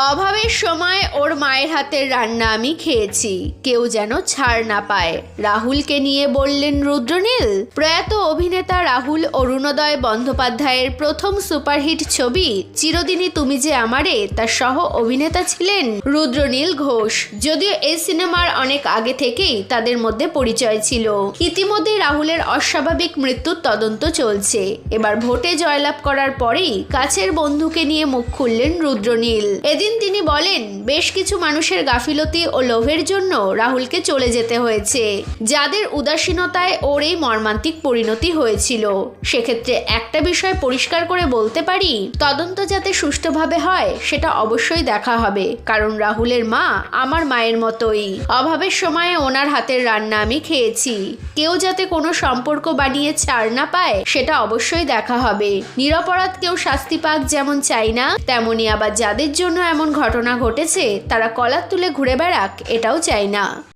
অভাবের সময় ওর মায়ের হাতের রান্না আমি খেয়েছি, কেউ যেন ছাড় না পায়, রাহুলকে নিয়ে বললেন রুদ্রনীল। প্রয়াত অভিনেতা রাহুল অরুণোদয় বন্দ্যোপাধ্যায়ের প্রথম সুপারহিট ছবি চিরদিনই তুমি যে আমারে তার সহ অভিনেতা ছিলেন রুদ্রনীল ঘোষ। যদিও এই সিনেমার অনেক আগে থেকেই তাদের মধ্যে পরিচয় ছিল। ইতিমধ্যে রাহুলের অস্বাভাবিক মৃত্যুর তদন্ত চলছে। এবার ভোটে জয়লাভ করার পরেই কাছের বন্ধুকে নিয়ে মুখ খুললেন রুদ্রনীল। এদিন তিনি বলেন, বেশ কিছু মানুষের গাফিলতি ও লোভের জন্য রাহুলকে চলে যেতে হয়েছে, যাদের উদাসীনতায় ওর এই মর্মান্তিক পরিণতি হয়েছিল। সেক্ষেত্রে একটা বিষয় পরিষ্কার করে বলতে পারি, তদন্ত যাতে সুষ্ঠুভাবে হয় সেটা অবশ্যই দেখা হবে, কারণ রাহুলের মা আমার মায়ের মতোই। অভাবের সময়ে ওনার হাতের রান্না আমি খেয়েছি, কেউ যাতে কোনো সম্পর্ক বানিয়ে ছাড় না পায় সেটা অবশ্যই দেখা হবে। নিরপরাধ কেউ শাস্তি পাক যেমন চাই না, তেমনি আবার যাদের জন্য এমন ঘটনা ঘটেছে তারা কলার তুলে ঘুরে বেড়াক এটাও চাই না।